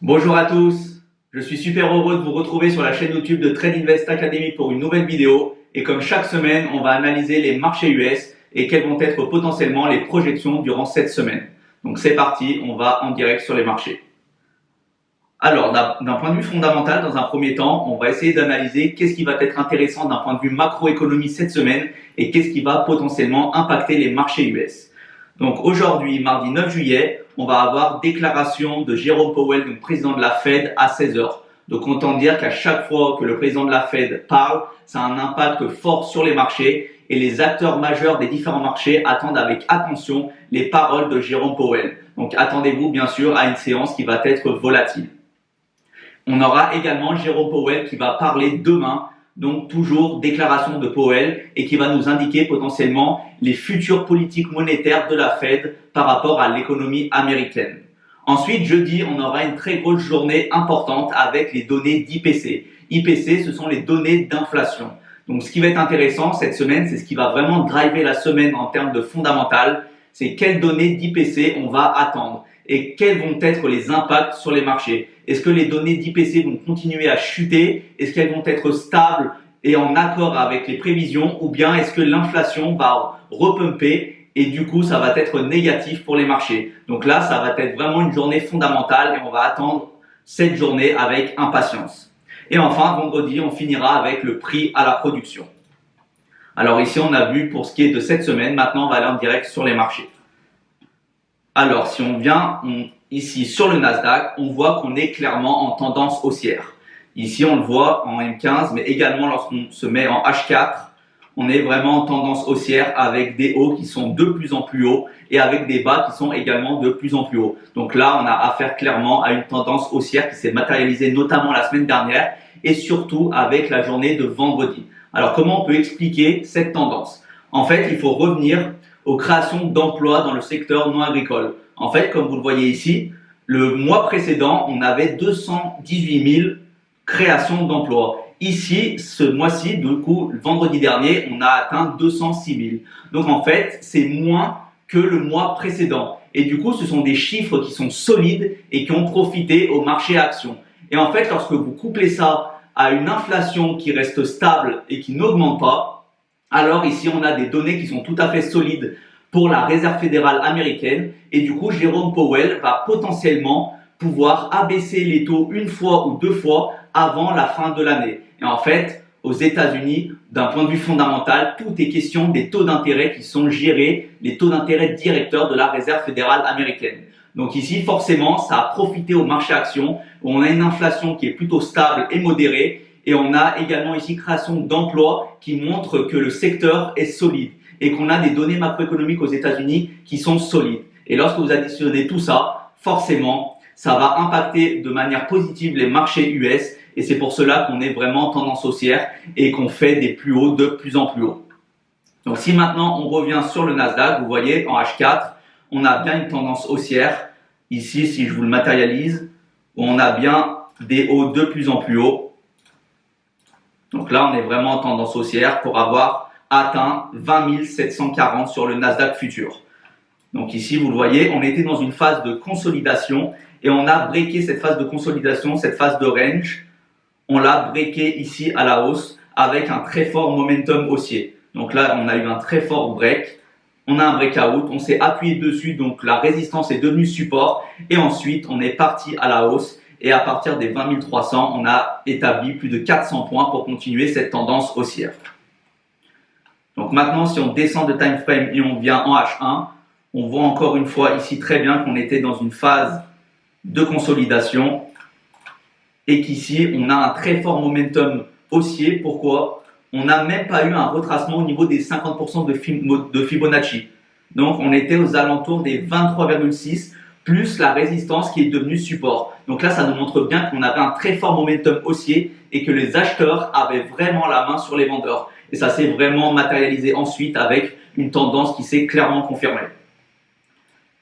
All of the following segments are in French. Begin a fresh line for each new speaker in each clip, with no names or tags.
Bonjour à tous, je suis super heureux de vous retrouver sur la chaîne YouTube de Trade Invest Academy pour une nouvelle vidéo. Et comme chaque semaine, on va analyser les marchés US et quelles vont être potentiellement les projections durant cette semaine. Donc c'est parti, on va en direct sur les marchés. Alors d'un point de vue fondamental, dans un premier temps, on va essayer d'analyser qu'est-ce qui va être intéressant d'un point de vue macroéconomie cette semaine et qu'est-ce qui va potentiellement impacter les marchés US. Donc aujourd'hui, mardi 9 juillet, on va avoir déclaration de Jérôme Powell, donc président de la Fed, à 16 h. Donc autant dire qu'à chaque fois que le président de la Fed parle, ça a un impact fort sur les marchés et les acteurs majeurs des différents marchés attendent avec attention les paroles de Jérôme Powell. Donc attendez-vous bien sûr à une séance qui va être volatile. On aura également Jérôme Powell qui va parler demain, donc toujours déclaration de Powell et qui va nous indiquer potentiellement les futures politiques monétaires de la Fed par rapport à l'économie américaine. Ensuite, jeudi, on aura une très grosse journée importante avec les données d'IPC. IPC, ce sont les données d'inflation. Donc ce qui va être intéressant cette semaine, c'est ce qui va vraiment driver la semaine en termes de fondamental, c'est quelles données d'IPC on va attendre et quels vont être les impacts sur les marchés. Est-ce que les données d'IPC vont continuer à chuter? Est-ce qu'elles vont être stables et en accord avec les prévisions? Ou bien est-ce que l'inflation va repumper et du coup ça va être négatif pour les marchés? Donc là, ça va être vraiment une journée fondamentale et on va attendre cette journée avec impatience. Et enfin, vendredi, on finira avec le prix à la production. Alors ici, on a vu pour ce qui est de cette semaine. Maintenant, on va aller en direct sur les marchés. Alors, si on vient ici sur le Nasdaq, on voit qu'on est clairement en tendance haussière. Ici, on le voit en M15, mais également lorsqu'on se met en H4, on est vraiment en tendance haussière avec des hauts qui sont de plus en plus hauts et avec des bas qui sont également de plus en plus hauts. Donc là, on a affaire clairement à une tendance haussière qui s'est matérialisée notamment la semaine dernière et surtout avec la journée de vendredi. Alors, comment on peut expliquer cette tendance? En fait, il faut revenir aux créations d'emplois dans le secteur non agricole. En fait, comme vous le voyez ici, le mois précédent, on avait 218 000 créations d'emplois. Ici, ce mois-ci, du coup, le vendredi dernier, on a atteint 206 000. Donc en fait, c'est moins que le mois précédent. Et du coup, ce sont des chiffres qui sont solides et qui ont profité au marché actions. Et en fait, lorsque vous couplez ça à une inflation qui reste stable et qui n'augmente pas, alors ici, on a des données qui sont tout à fait solides pour la Réserve fédérale américaine. Et du coup, Jérôme Powell va potentiellement pouvoir abaisser les taux une fois ou deux fois avant la fin de l'année. Et en fait, aux États-Unis, d'un point de vue fondamental, tout est question des taux d'intérêt qui sont gérés, les taux d'intérêt directeurs de la Réserve fédérale américaine. Donc ici, forcément, ça a profité au marché actions où on a une inflation qui est plutôt stable et modérée. Et on a également ici création d'emplois qui montrent que le secteur est solide et qu'on a des données macroéconomiques aux États-Unis qui sont solides. Et lorsque vous additionnez tout ça, forcément, ça va impacter de manière positive les marchés US et c'est pour cela qu'on est vraiment en tendance haussière et qu'on fait des plus hauts de plus en plus hauts. Donc si maintenant on revient sur le Nasdaq, vous voyez en H4, on a bien une tendance haussière. Ici, si je vous le matérialise, on a bien des hauts de plus en plus hauts. Donc là, on est vraiment en tendance haussière pour avoir atteint 20 740 sur le Nasdaq Futur. Donc ici, vous le voyez, on était dans une phase de consolidation et on a breaké cette phase de consolidation, cette phase de range. On l'a breaké ici à la hausse avec un très fort momentum haussier. Donc là, on a eu un très fort break. On a un breakout, on s'est appuyé dessus, donc la résistance est devenue support et ensuite, on est parti à la hausse. Et à partir des 20 300, on a établi plus de 400 points pour continuer cette tendance haussière. Donc maintenant, si on descend de time frame et on vient en H1, on voit encore une fois ici très bien qu'on était dans une phase de consolidation et qu'ici, on a un très fort momentum haussier. Pourquoi? On n'a même pas eu un retracement au niveau des 50% de Fibonacci. Donc, on était aux alentours des 23,6 plus la résistance qui est devenue support. Donc là, ça nous montre bien qu'on avait un très fort momentum haussier et que les acheteurs avaient vraiment la main sur les vendeurs. Et ça s'est vraiment matérialisé ensuite avec une tendance qui s'est clairement confirmée.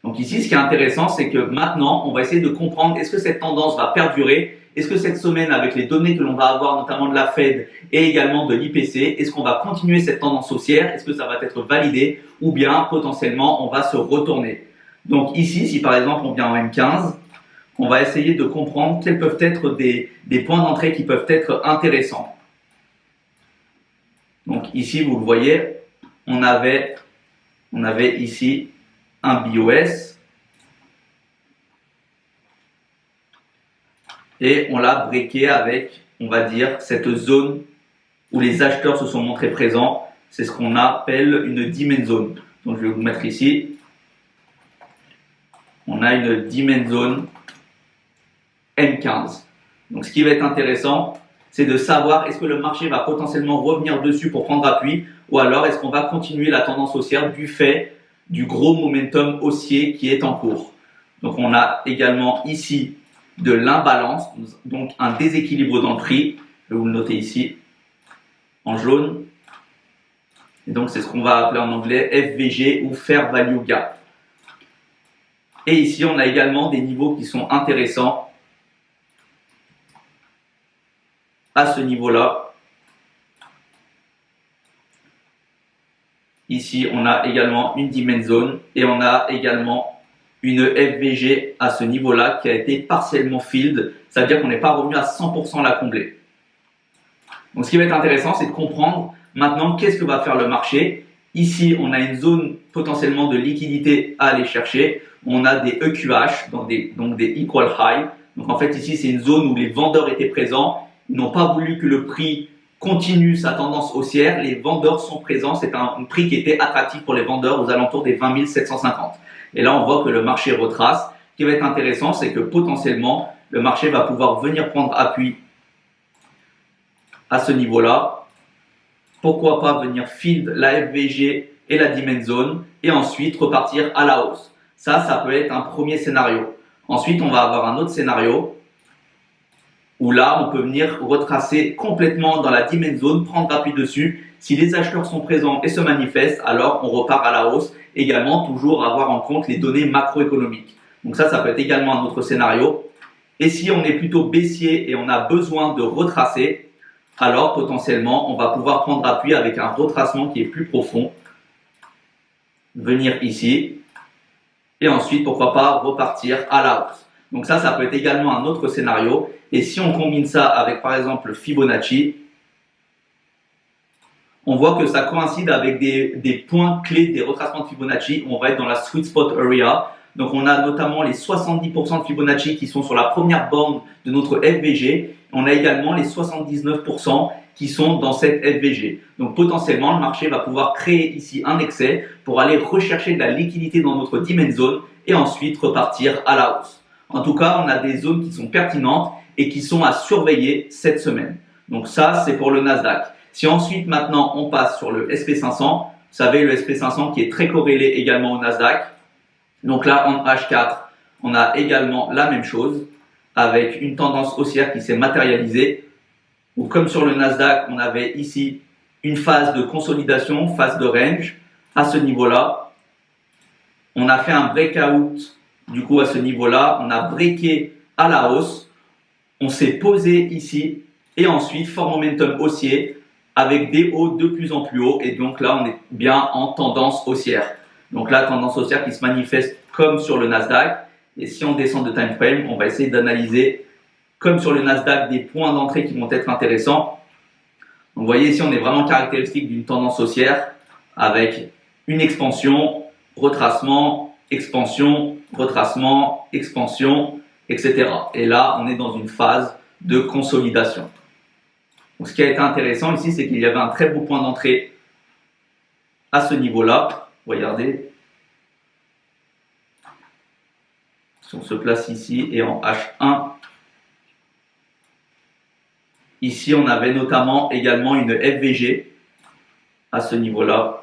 Donc ici, ce qui est intéressant, c'est que maintenant, on va essayer de comprendre est-ce que cette tendance va perdurer? Est-ce que cette semaine, avec les données que l'on va avoir, notamment de la Fed et également de l'IPC, est-ce qu'on va continuer cette tendance haussière? Est-ce que ça va être validé? Ou bien, potentiellement, on va se retourner? Donc ici, si par exemple, on vient en M15, on va essayer de comprendre quels peuvent être des points d'entrée qui peuvent être intéressants. Donc ici, vous le voyez, on avait ici un BOS et on l'a breaké avec, on va dire, cette zone où les acheteurs se sont montrés présents. C'est ce qu'on appelle une demand zone. Donc je vais vous mettre ici. On a une demand zone M15. Donc ce qui va être intéressant, c'est de savoir est-ce que le marché va potentiellement revenir dessus pour prendre appui ou alors est-ce qu'on va continuer la tendance haussière du fait du gros momentum haussier qui est en cours. Donc on a également ici de l'imbalance, donc un déséquilibre dans le prix. Je vais vous le noter ici en jaune. Et donc c'est ce qu'on va appeler en anglais FVG ou Fair Value Gap. Et ici on a également des niveaux qui sont intéressants à ce niveau-là. Ici, on a également une demand zone et on a également une FVG à ce niveau-là qui a été partiellement filled. Ça veut dire qu'on n'est pas revenu à 100% la combler. Donc, ce qui va être intéressant, c'est de comprendre maintenant qu'est-ce que va faire le marché. Ici, on a une zone potentiellement de liquidité à aller chercher. On a des EQH, donc des equal high. Donc, en fait, ici, c'est une zone où les vendeurs étaient présents. Ils n'ont pas voulu que le prix continue sa tendance haussière. Les vendeurs sont présents. C'est un prix qui était attractif pour les vendeurs aux alentours des 20 750. Et là, on voit que le marché retrace. Ce qui va être intéressant, c'est que potentiellement, le marché va pouvoir venir prendre appui à ce niveau-là. Pourquoi pas venir fill la FVG et la demand zone et ensuite repartir à la hausse. Ça peut être un premier scénario. Ensuite, on va avoir un autre scénario où là, on peut venir retracer complètement dans la demand zone, prendre appui dessus. Si les acheteurs sont présents et se manifestent, alors on repart à la hausse. Également, toujours avoir en compte les données macroéconomiques. Donc ça peut être également un autre scénario. Et si on est plutôt baissier et on a besoin de retracer, alors potentiellement, on va pouvoir prendre appui avec un retracement qui est plus profond. Venir ici. Et ensuite, pourquoi pas repartir à la hausse. Donc ça peut être également un autre scénario. Et si on combine ça avec, par exemple, Fibonacci, on voit que ça coïncide avec des points clés des retracements de Fibonacci où on va être dans la sweet spot area. Donc, on a notamment les 70% de Fibonacci qui sont sur la première bande de notre FVG. On a également les 79% qui sont dans cette FVG. Donc, potentiellement, le marché va pouvoir créer ici un excès pour aller rechercher de la liquidité dans notre demand zone et ensuite repartir à la hausse. En tout cas, on a des zones qui sont pertinentes et qui sont à surveiller cette semaine. Donc ça, c'est pour le Nasdaq. Si ensuite, maintenant, on passe sur le SP500, vous savez, le SP500 qui est très corrélé également au Nasdaq. Donc là, en H4, on a également la même chose avec une tendance haussière qui s'est matérialisée. Ou comme sur le Nasdaq, on avait ici une phase de consolidation, phase de range. À ce niveau-là, on a fait un breakout du coup à ce niveau-là. On a breaké à la hausse. On s'est posé ici et ensuite fort momentum haussier avec des hauts de plus en plus hauts et donc là on est bien en tendance haussière. Donc là tendance haussière qui se manifeste comme sur le Nasdaq et si on descend de time frame, on va essayer d'analyser comme sur le Nasdaq des points d'entrée qui vont être intéressants. Donc vous voyez ici on est vraiment caractéristique d'une tendance haussière avec une expansion, retracement, expansion, retracement, expansion, etc. Et là, on est dans une phase de consolidation. Donc, ce qui a été intéressant ici, c'est qu'il y avait un très beau point d'entrée à ce niveau-là. Regardez. Si on se place ici et en H1, ici, on avait notamment également une FVG à ce niveau-là.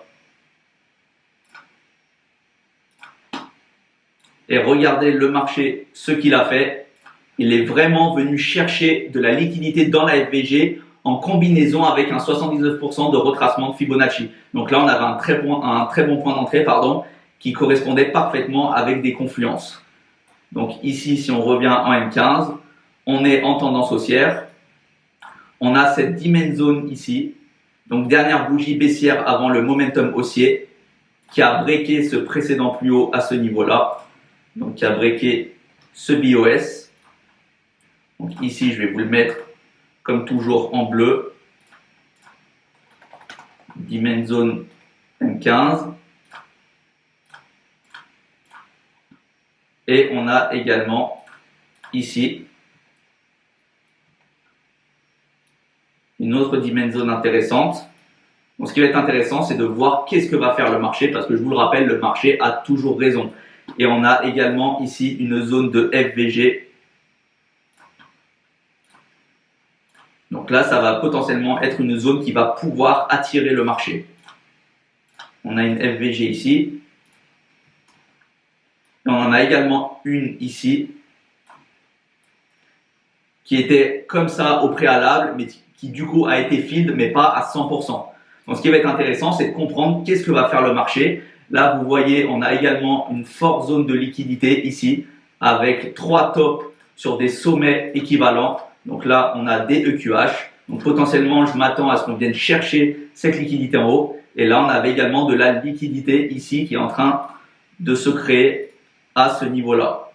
Et regardez le marché, ce qu'il a fait. Il est vraiment venu chercher de la liquidité dans la FVG en combinaison avec un 79% de retracement de Fibonacci. Donc là, on avait un très bon point d'entrée, qui correspondait parfaitement avec des confluences. Donc ici, si on revient en M15, on est en tendance haussière. On a cette demand zone ici. Donc dernière bougie baissière avant le momentum haussier qui a breaké ce précédent plus haut à ce niveau-là. Donc qui a breaké ce BOS. Donc ici, je vais vous le mettre comme toujours en bleu. Demand Zone M15. Et on a également ici une autre Demand Zone intéressante. Donc, ce qui va être intéressant, c'est de voir qu'est-ce que va faire le marché, parce que je vous le rappelle, le marché a toujours raison. Et on a également ici une zone de FVG. Donc là, ça va potentiellement être une zone qui va pouvoir attirer le marché. On a une FVG ici. Et on en a également une ici, qui était comme ça au préalable, mais qui du coup a été filled, mais pas à 100%. Donc, ce qui va être intéressant, c'est de comprendre qu'est-ce que va faire le marché. Là, vous voyez, on a également une forte zone de liquidité ici, avec 3 tops sur des sommets équivalents. Donc là, on a des EQH. Donc potentiellement, je m'attends à ce qu'on vienne chercher cette liquidité en haut. Et là, on avait également de la liquidité ici qui est en train de se créer à ce niveau-là.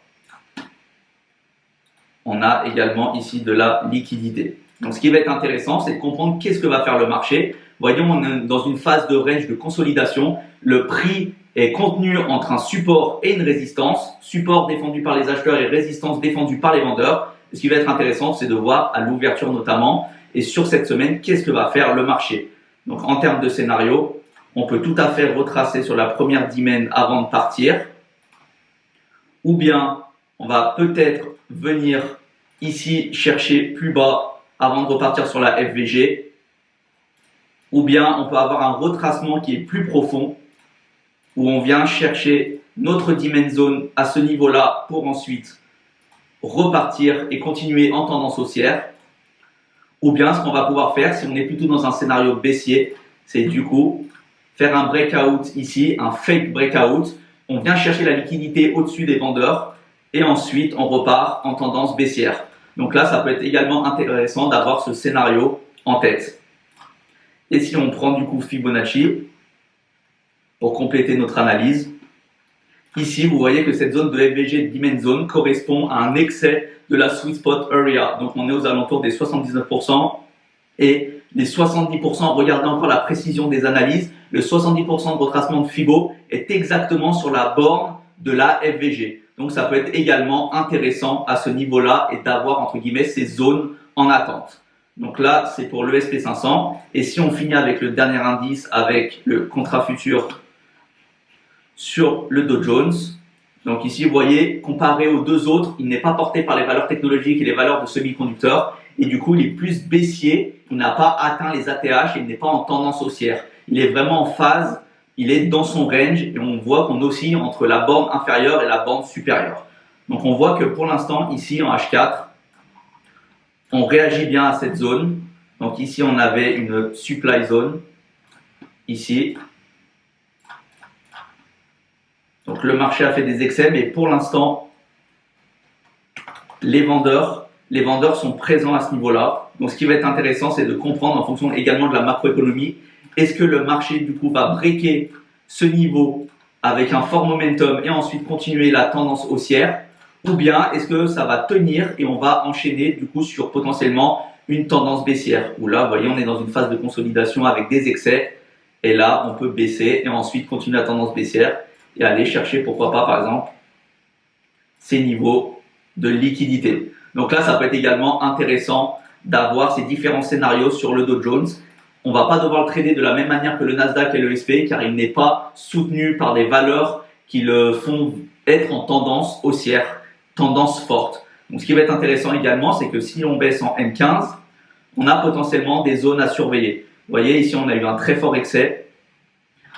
On a également ici de la liquidité. Donc, ce qui va être intéressant, c'est de comprendre qu'est-ce que va faire le marché. Voyons, on est dans une phase de range de consolidation. Le prix est contenu entre un support et une résistance. Support défendu par les acheteurs et résistance défendue par les vendeurs. Ce qui va être intéressant, c'est de voir à l'ouverture notamment et sur cette semaine, qu'est-ce que va faire le marché. Donc, en termes de scénario, on peut tout à fait retracer sur la première dizaine avant de partir. Ou bien, on va peut-être venir ici chercher plus bas avant de repartir sur la FVG. Ou bien, on peut avoir un retracement qui est plus profond où on vient chercher notre demand zone à ce niveau-là pour ensuite repartir et continuer en tendance haussière. Ou bien, ce qu'on va pouvoir faire, si on est plutôt dans un scénario baissier, c'est du coup faire un breakout ici, un fake breakout. On vient chercher la liquidité au-dessus des vendeurs et ensuite on repart en tendance baissière. Donc là, ça peut être également intéressant d'avoir ce scénario en tête. Et si on prend du coup Fibonacci pour compléter notre analyse, ici vous voyez que cette zone de FVG Demand Zone correspond à un excès de la Sweet Spot Area. Donc on est aux alentours des 79% et les 70%, regardez encore la précision des analyses, le 70% de retracement de Fibo est exactement sur la borne de la FVG. Donc ça peut être également intéressant à ce niveau-là et d'avoir entre guillemets ces zones en attente. Donc là, c'est pour le SP500. Et si on finit avec le dernier indice, avec le contrat futur sur le Dow Jones. Donc ici, vous voyez, comparé aux deux autres, il n'est pas porté par les valeurs technologiques et les valeurs de semi-conducteurs. Et du coup, il est plus baissier. Il n'a pas atteint les ATH et il n'est pas en tendance haussière. Il est vraiment en phase. Il est dans son range et on voit qu'on oscille entre la borne inférieure et la borne supérieure. Donc on voit que pour l'instant, ici en H4, on réagit bien à cette zone. Donc ici, on avait une supply zone. Ici. Donc le marché a fait des excès, mais pour l'instant, les vendeurs sont présents à ce niveau-là. Donc ce qui va être intéressant, c'est de comprendre en fonction également de la macroéconomie, est-ce que le marché du coup va breaker ce niveau avec un fort momentum et ensuite continuer la tendance haussière, ou bien est-ce que ça va tenir et on va enchaîner du coup sur potentiellement une tendance baissière, où là, vous voyez, on est dans une phase de consolidation avec des excès et là, on peut baisser et ensuite continuer la tendance baissière et aller chercher, pourquoi pas, par exemple, ces niveaux de liquidité. Donc là, ça peut être également intéressant d'avoir ces différents scénarios sur le Dow Jones. On ne va pas devoir le trader de la même manière que le Nasdaq et le SP car il n'est pas soutenu par des valeurs qui le font être en tendance haussière, tendance forte. Donc ce qui va être intéressant également, c'est que si on baisse en M15, on a potentiellement des zones à surveiller. Vous voyez, ici, on a eu un très fort excès.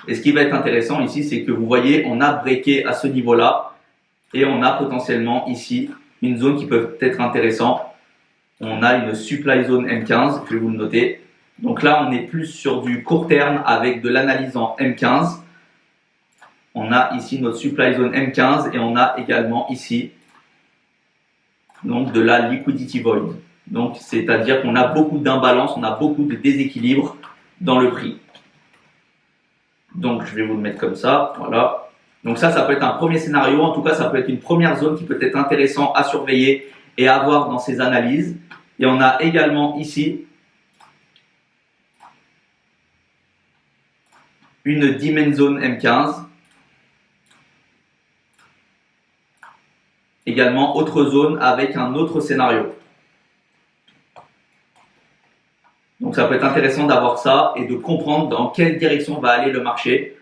Et ce qui va être intéressant ici, c'est que vous voyez, on a breaké à ce niveau-là et on a potentiellement ici une zone qui peut être intéressante. On a une supply zone M15, je vais vous le noter. Donc là, on est plus sur du court terme avec de l'analyse en M15. On a ici notre supply zone M15 et on a également ici donc de la liquidity void. Donc c'est-à-dire qu'on a beaucoup d'imbalance, on a beaucoup de déséquilibre dans le prix. Donc je vais vous le mettre comme ça, voilà. Donc ça peut être un premier scénario, en tout cas ça peut être une première zone qui peut être intéressant à surveiller et à voir dans ces analyses. Et on a également ici une Demand Zone M15. Également, autre zone avec un autre scénario. Donc, ça peut être intéressant d'avoir ça et de comprendre dans quelle direction va aller le marché.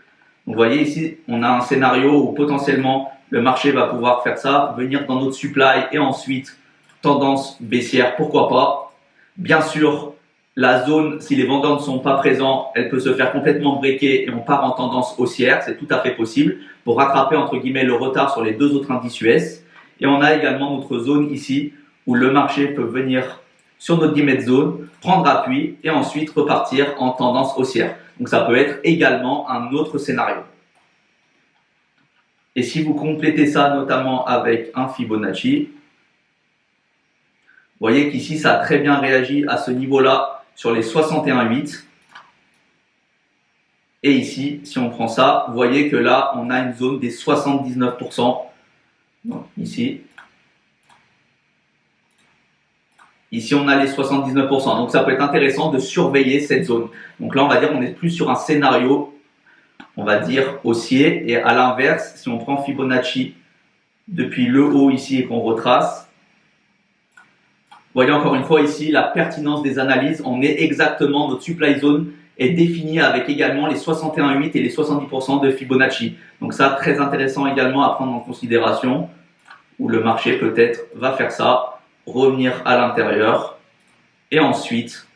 Donc, vous voyez ici, on a un scénario où potentiellement le marché va pouvoir faire ça, venir dans notre supply et ensuite tendance baissière, pourquoi pas. Bien sûr, la zone, si les vendeurs ne sont pas présents, elle peut se faire complètement breaker et on part en tendance haussière, c'est tout à fait possible pour rattraper entre guillemets le retard sur les deux autres indices US. Et on a également notre zone ici où le marché peut venir sur notre demand zone, prendre appui et ensuite repartir en tendance haussière. Donc ça peut être également un autre scénario. Et si vous complétez ça notamment avec un Fibonacci, vous voyez qu'ici ça a très bien réagi à ce niveau-là sur les 61,8. Et ici, si on prend ça, vous voyez que là, on a une zone des 79%. Donc, ici, on a les 79%. Donc, ça peut être intéressant de surveiller cette zone. Donc là, on va dire qu'on est plus sur un scénario, on va dire, haussier. Et à l'inverse, si on prend Fibonacci depuis le haut ici et qu'on retrace, vous voyez encore une fois ici la pertinence des analyses. On est exactement, notre supply zone est définie avec également les 61,8 et les 70% de Fibonacci. Donc ça, très intéressant également à prendre en considération, où le marché peut-être va faire ça, revenir à l'intérieur et ensuite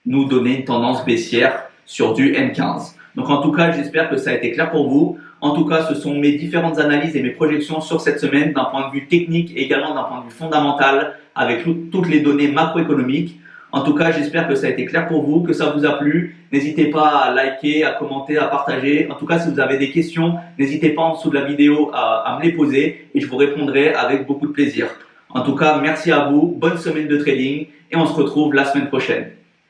nous donner une tendance baissière sur du M15. Donc en tout cas, j'espère que ça a été clair pour vous. En tout cas, ce sont mes différentes analyses et mes projections sur cette semaine d'un point de vue technique et également d'un point de vue fondamental avec toutes les données macroéconomiques. En tout cas, j'espère que ça a été clair pour vous, que ça vous a plu. N'hésitez pas à liker, à commenter, à partager. En tout cas, si vous avez des questions, n'hésitez pas en dessous de la vidéo à me les poser et je vous répondrai avec beaucoup de plaisir. En tout cas, merci à vous, bonne semaine de trading et on se retrouve la semaine prochaine.